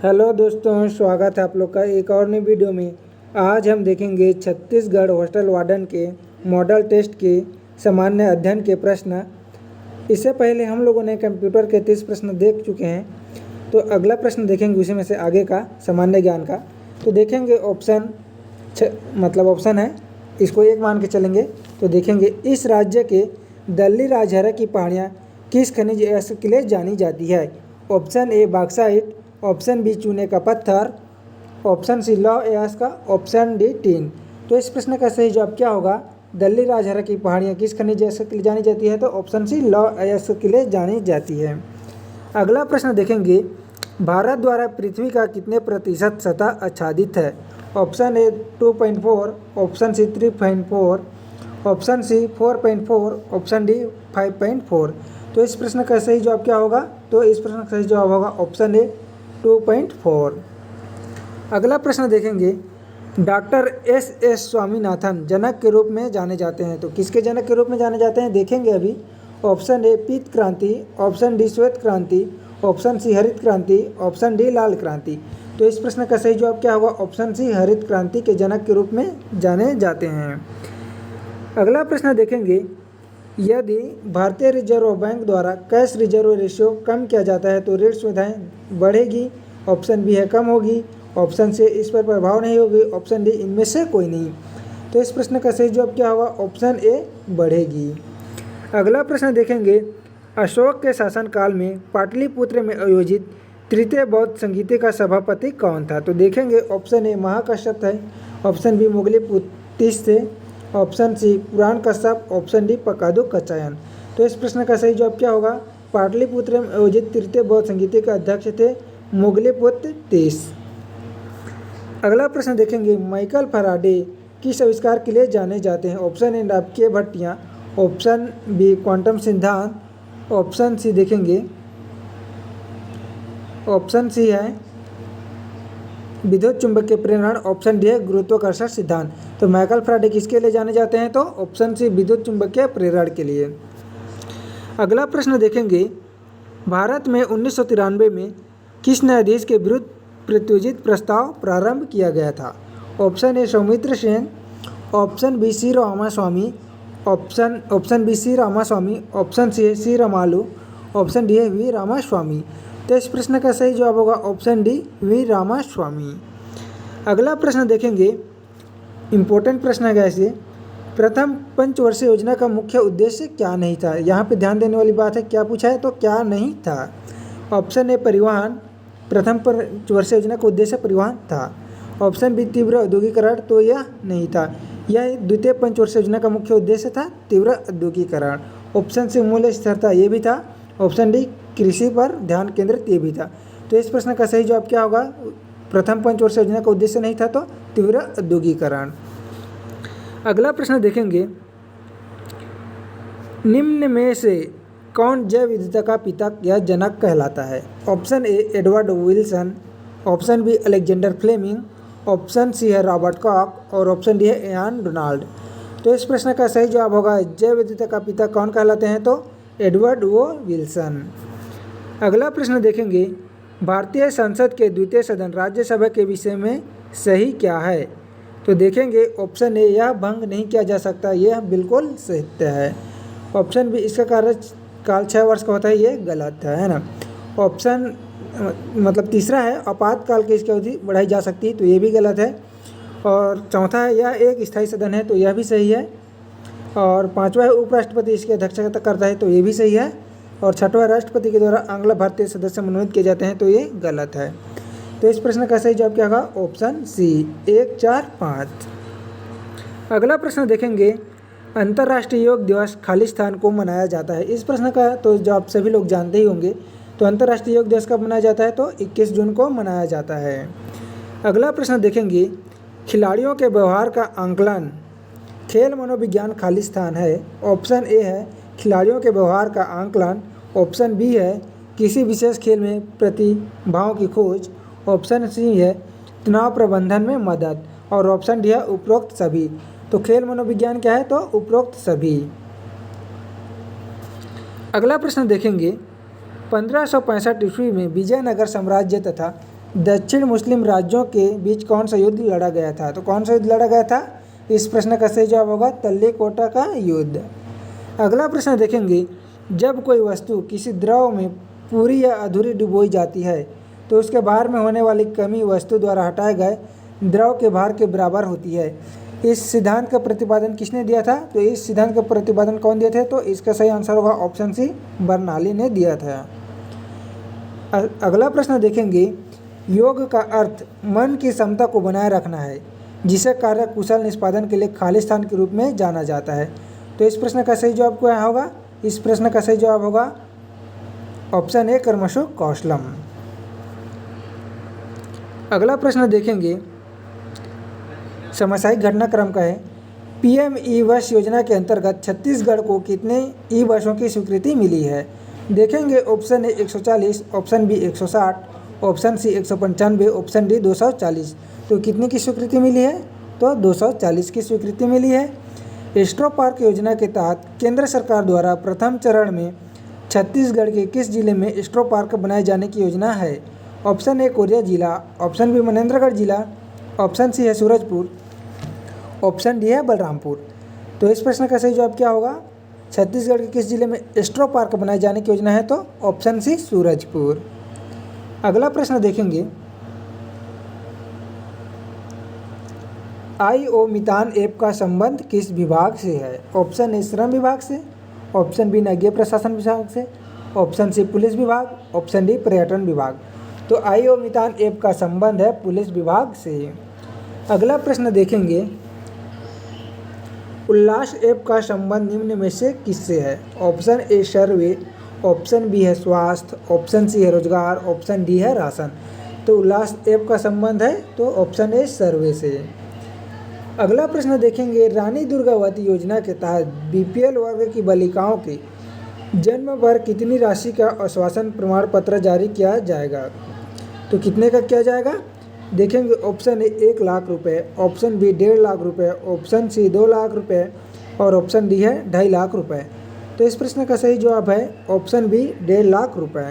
Hello दोस्तों, स्वागत है आप लोग का एक और नई वीडियो में। आज हम देखेंगे छत्तीसगढ़ हॉस्टल वार्डन के मॉडल टेस्ट के सामान्य अध्ययन के प्रश्न। इससे पहले हम लोगों ने कंप्यूटर के 30 प्रश्न देख चुके हैं, तो अगला प्रश्न देखेंगे उसी में से आगे का सामान्य ज्ञान का। तो देखेंगे ऑप्शन है, इसको एक मान के चलेंगे। तो देखेंगे इस राज्य के दल्ली राजहरा की पहाड़ियाँ किस खनिज अयस्क के लिए जानी जाती है। Option A bauxite, option B चूने का पत्थर, ऑप्शन सी लौह अयस्क का, ऑप्शन डी टीन। तो इस प्रश्न का सही जवाब क्या होगा? दल्ली राजहरा की पहाड़ियाँ किस खनिज अयस्क के लिए जानी जाती है? तो ऑप्शन सी लौह अयस्क के लिए जानी जाती है। अगला प्रश्न देखेंगे, भारत द्वारा पृथ्वी का कितने प्रतिशत सतह आच्छादित है? Option A 2.4, option C 3.4, option C 4.4, option D 5.4। तो इस प्रश्न का सही जवाब क्या होगा? तो इस प्रश्न का सही जवाब होगा ऑप्शन ए 2.4। अगला प्रश्न देखेंगे, डॉक्टर एस स्वामीनाथन जनक के रूप में जाने जाते हैं। तो किसके जनक के रूप में जाने जाते हैं देखेंगे अभी। ऑप्शन ए पीत क्रांति, ऑप्शन डी श्वेत क्रांति, ऑप्शन सी हरित क्रांति, ऑप्शन डी लाल क्रांति। तो इस प्रश्न का सही जवाब क्या होगा? ऑप्शन सी हरित क्रांति के जनक के रूप में जाने जाते हैं। अगला प्रश्न देखेंगे, यदि भारतीय रिजर्व बैंक द्वारा कैश रिजर्व रेशियो कम किया जाता है तो ऋण सुविधाएं बढ़ेगी। ऑप्शन बी है कम होगी, ऑप्शन सी इस पर प्रभाव नहीं होगी, ऑप्शन डी इनमें से कोई नहीं। तो इस प्रश्न का सही जवाब क्या होगा? ऑप्शन ए बढ़ेगी। अगला प्रश्न देखेंगे, अशोक के शासनकाल में पाटलिपुत्र में आयोजित तृतीय बौद्ध संगीति का सभापति कौन था? तो देखेंगे ऑप्शन ए महाकश्यप है, ऑप्शन बी मुगलिपुतिस थे, ऑप्शन सी पुराण कश्यप, ऑप्शन डी पकादू कचायन। तो इस प्रश्न का सही जवाब क्या होगा? पाटलिपुत्र में आयोजित तृतीय बौद्ध संगीति के अध्यक्ष थे मुगलिपुतिस। अगला प्रश्न देखेंगे, माइकल फैराडे किस आविष्कार के लिए जाने जाते हैं? ऑप्शन ए नाभिकीय भट्टियाँ, ऑप्शन बी क्वांटम सिद्धांत, ऑप्शन सी देखेंगे ऑप्शन सी है विद्युत चुंबकीय प्रेरण, ऑप्शन डी है गुरुत्वाकर्षण सिद्धांत। तो माइकल फैराडे किसके लिए जाने जाते हैं? तो ऑप्शन सी विद्युत चुंबकीय प्रेरण के लिए। अगला प्रश्न देखेंगे, भारत में 1993 में किस न्यायाधीश के विरुद्ध प्रत्युजित प्रस्ताव प्रारंभ किया गया था? Option A Saumitra Sen, option B C Ramaswamy, option B C Ramaswamy, option C है सी रामालू, ऑप्शन डी है वी रामास्वामी। तो इस प्रश्न का सही जवाब होगा ऑप्शन डी वी रामास्वामी। अगला प्रश्न देखेंगे, इम्पोर्टेंट प्रश्न है ऐसे, प्रथम पंचवर्षीय योजना का मुख्य उद्देश्य क्या नहीं था? यहाँ पे ध्यान देने वाली बात है, क्या पूछा है? तो क्या नहीं था? ऑप्शन ए परिवहन, प्रथम पंचवर्षीय योजना का उद्देश्य परिवहन था। ऑप्शन बी तीव्र औद्योगिकरण, तो यह नहीं था। यह द्वितीय पंचवर्षीय योजना का मुख्य उद्देश्य था तीव्र औद्योगिकरण। ऑप्शन सी मूल्य स्थिरता, ये भी था। ऑप्शन डी कृषि पर ध्यान केंद्रित, ये भी था। तो इस प्रश्न का सही जवाब क्या होगा? प्रथम पंचवर्षीय योजना का उद्देश्य नहीं था तो तीव्र औद्योगिकरण। अगला प्रश्न देखेंगे, निम्न में से कौन जैव विविधता का पिता या जनक कहलाता है? Option A Edward Wilson, option B Alexander Fleming, option C है रॉबर्ट कॉक और ऑप्शन डी है इयान डोनाल्ड। तो इस प्रश्न का सही जवाब होगा जैव विविधता का पिता कौन कहलाते हैं? तो एडवर्ड विल्सन। अगला प्रश्न देखेंगे, भारतीय संसद के द्वितीय सदन राज्यसभा के विषय में सही क्या है? तो देखेंगे ऑप्शन ए यह भंग नहीं किया जा सकता, यह बिल्कुल सत्य है। ऑप्शन बी इसका कार्यकाल 6 वर्ष का होता है, ये गलत है ना। ऑप्शन तीसरा है आपातकाल की इसकी अवधि बढ़ाई जा सकती है, तो ये भी गलत है। और चौथा है यह एक स्थायी सदन है, तो यह भी सही है। और पांचवा है उपराष्ट्रपति इसकी अध्यक्षता करता है, तो ये भी सही है। और छठवां राष्ट्रपति के द्वारा आंग्ल भारतीय सदस्य मनोनीत किए जाते हैं, तो ये गलत है। तो इस प्रश्न का सही जवाब क्या होगा? Option C 1, 4, 5। अगला प्रश्न देखेंगे, अंतर्राष्ट्रीय योग दिवस खालिस्तान को मनाया जाता है। इस प्रश्न का तो जवाब सभी लोग जानते ही होंगे। तो अंतर्राष्ट्रीय योग दिवस कब मनाया जाता है? तो 21 जून को मनाया जाता है। अगला प्रश्न देखेंगे, खिलाड़ियों के व्यवहार का आंकलन खेल मनोविज्ञान खालिस्तान है। ऑप्शन ए है खिलाड़ियों के व्यवहार का आंकलन, ऑप्शन बी है किसी विशेष खेल में प्रतिभाओं की खोज, ऑप्शन सी है तनाव प्रबंधन में मदद और ऑप्शन डी है उपरोक्त सभी। तो खेल मनोविज्ञान क्या है? तो उपरोक्त सभी। अगला प्रश्न देखेंगे, 1565 ईस्वी में विजयनगर साम्राज्य तथा दक्षिण मुस्लिम राज्यों के बीच कौन सा युद्ध लड़ा गया था? तो कौन सा युद्ध लड़ा गया था? इस प्रश्न का सही जवाब होगा तल्लीकोटा का युद्ध। अगला प्रश्न देखेंगे, जब कोई वस्तु किसी द्रव में पूरी या अधूरी डुबोई जाती है तो उसके भार में होने वाली कमी वस्तु द्वारा हटाए गए द्रव के भार के बराबर होती है। इस सिद्धांत का प्रतिपादन किसने दिया था? तो इस सिद्धांत का प्रतिपादन कौन दिया था? तो इसका सही आंसर होगा ऑप्शन सी, बर्नौली ने दिया था। अगला प्रश्न देखेंगे, योग का अर्थ मन की क्षमता को बनाए रखना है जिसे कार्य कुशल निष्पादन के लिए खाली स्थान के रूप में जाना जाता है। तो इस प्रश्न का सही जवाब क्या होगा? इस प्रश्न का सही जवाब होगा ऑप्शन ए, कर्मशु कौशलम। अगला प्रश्न देखेंगे, समसामयिक घटनाक्रम का है। पीएम ई बस योजना के अंतर्गत छत्तीसगढ़ को कितने ई बसों की स्वीकृति मिली है? देखेंगे option A 140, option B 160, option C 195, option D 240। तो कितने की स्वीकृति मिली है? तो 240 की स्वीकृति मिली है। एस्ट्रो पार्क योजना के तहत केंद्र सरकार द्वारा प्रथम चरण में छत्तीसगढ़ के किस जिले में एस्ट्रो पार्क बनाए जाने की योजना है? ऑप्शन ए कोरिया जिला, ऑप्शन बी मनेंद्रगढ़ जिला, ऑप्शन सी है सूरजपुर, ऑप्शन डी है बलरामपुर। तो इस प्रश्न का सही जवाब क्या होगा? छत्तीसगढ़ के किस जिले में एस्ट्रो पार्क बनाए जाने की योजना है? तो ऑप्शन सी, सूरजपुर। अगला प्रश्न देखेंगे, IO मितान ऐप का संबंध किस विभाग से है? ऑप्शन ए श्रम विभाग से, ऑप्शन बी नगरीय प्रशासन विभाग से, ऑप्शन सी पुलिस विभाग, ऑप्शन डी पर्यटन विभाग। तो IO मितान ऐप का संबंध है पुलिस विभाग से। अगला प्रश्न देखेंगे, उल्लास ऐप का संबंध निम्न में से किससे है? Option A survey, option B है स्वास्थ्य, ऑप्शन सी है रोजगार, ऑप्शन डी है राशन। तो उल्लास ऐप का संबंध है तो ऑप्शन ए सर्वे से। अगला प्रश्न देखेंगे, रानी दुर्गावती योजना के तहत BPL वर्ग की बालिकाओं के जन्म पर कितनी राशि का आश्वासन प्रमाण पत्र जारी किया जाएगा? तो कितने का किया जाएगा? देखेंगे ऑप्शन ए 1 लाख रुपए, ऑप्शन बी 1.5 लाख रुपए, ऑप्शन सी 2 लाख रुपए और ऑप्शन डी है 2.5 लाख रुपए। तो इस प्रश्न का सही जवाब है ऑप्शन बी, 1.5 लाख रुपए।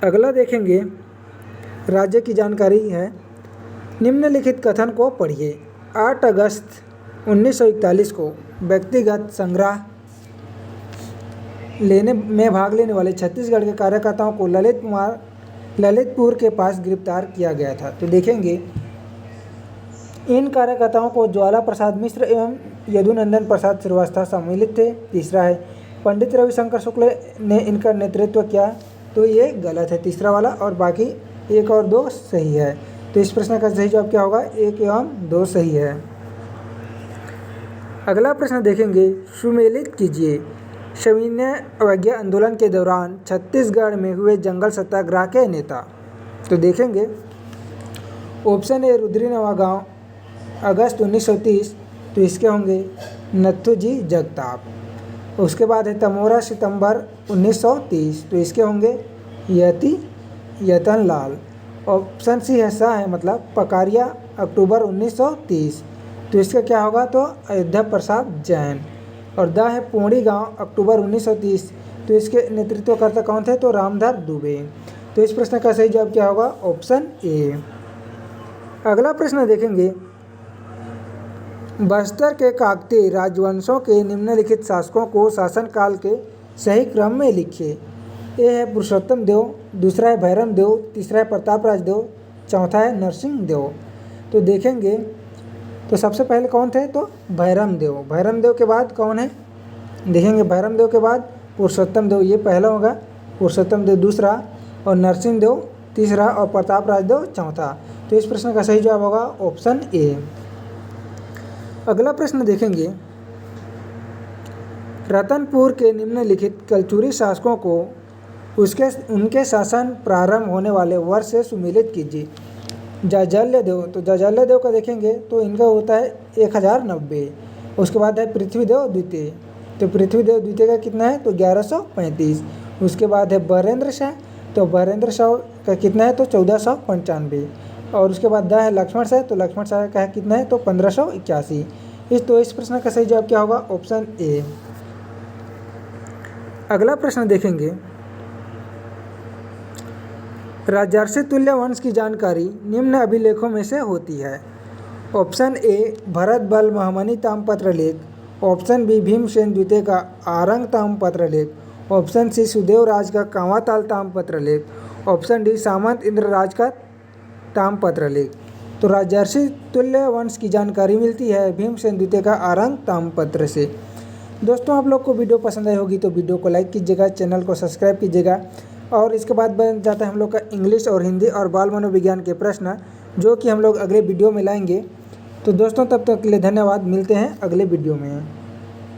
अगला देखेंगे, राज्य की जानकारी है। निम्नलिखित कथन को पढ़िए। 8 अगस्त 1941 को व्यक्तिगत संग्रह में भाग लेने वाले छत्तीसगढ़ के कार्यकर्ताओं को ललितपुर के पास गिरफ्तार किया गया था। तो देखेंगे, इन कार्यकर्ताओं को ज्वाला प्रसाद मिश्र एवं यदुनंदन प्रसाद श्रीवास्तव सम्मिलित थे। तीसरा है, पंडित रविशंकर शुक्ल ने इनका नेतृत्व किया। तो ये गलत है तीसरा वाला, और बाकी 1 और 2 सही है। तो इस प्रश्न का सही जवाब क्या होगा? 1 एवं 2 सही है। अगला प्रश्न देखेंगे, सुमेलित कीजिए। सविनय अवज्ञा आंदोलन के दौरान छत्तीसगढ़ में हुए जंगल सत्याग्रह के नेता। तो देखेंगे, ऑप्शन ए रुद्री नवागांव, अगस्त 1930। तो इसके होंगे नथुजी जगताप। उसके बाद है तमोरा, सितंबर 1930। तो इसके होंगे यतन लाल। ऑप्शन सी है सा है मतलब पकारिया, अक्टूबर 1930। तो इसका क्या होगा? तो अयोध्या प्रसाद जैन। और द है पोड़ी गांव, अक्टूबर 1930। तो इसके नेतृत्वकर्ता कौन थे? तो रामधर दुबे। तो इस प्रश्न का सही जवाब क्या होगा? Option A. अगला प्रश्न देखेंगे, बस्तर के काकतीय राजवंशों के निम्नलिखित शासकों को शासनकाल के सही क्रम में लिखिए। ए है पुरुषोत्तम देव, दूसरा है भैरम देव, तीसरा है प्रतापराज देव, चौथा है नरसिंह देव। तो देखेंगे, तो सबसे पहले कौन थे? तो भैरम देव। भैरम देव के बाद कौन है? देखेंगे, भैरम देव के बाद पुरुषोत्तम देव, ये पहला होगा, पुरुषोत्तम देव दूसरा, और नरसिंह देव तीसरा, और प्रतापराज देव चौथा। तो इस प्रश्न का सही जवाब होगा ऑप्शन ए। अगला प्रश्न देखेंगे, रतनपुर के निम्नलिखित कलचुरी शासकों को उनके शासन प्रारंभ होने वाले वर्ष से सुमेलित कीजिए। जाजल्य देव, तो जाजल्य देव का देखेंगे तो इनका होता है 1090। उसके बाद है पृथ्वीदेव द्वितीय। तो पृथ्वीदेव द्वितीय का कितना है? तो 1135। उसके बाद है बरेंद्र शाह, तो बरेंद्र शाह का कितना है? तो 1495। और उसके बाद द है लक्ष्मण शाह, तो लक्ष्मण शाह का कितना है? तो 1581। इस प्रश्न का सही जवाब क्या होगा? Option A. अगला प्रश्न देखेंगे, राजर्षि तुल्य वंश की जानकारी निम्न अभिलेखों में से होती है। ऑप्शन ए भरत बल महमनी ताम्रपत्र लेख, ऑप्शन बी भीमसेन द्वितीय का आरंग ताम्रपत्र लेख, ऑप्शन सी सुदेव राज का कांवाताल ताम्रपत्र लेख, ऑप्शन डी सामंत इंद्रराज का ताम्रपत्र लेख। तो राजर्षि तुल्य वंश की जानकारी मिलती है भीमसेन द्वितीय का आरंग ताम्रपत्र से। दोस्तों, आप लोग को वीडियो पसंद आई होगी तो वीडियो को लाइक कीजिएगा, चैनल को सब्सक्राइब कीजिएगा। और इसके बाद बन जाता है हम लोग का इंग्लिश और हिंदी और बाल मनोविज्ञान के प्रश्न, जो कि हम लोग अगले वीडियो में लाएंगे। तो दोस्तों, तब तक के लिए धन्यवाद। मिलते हैं अगले वीडियो में।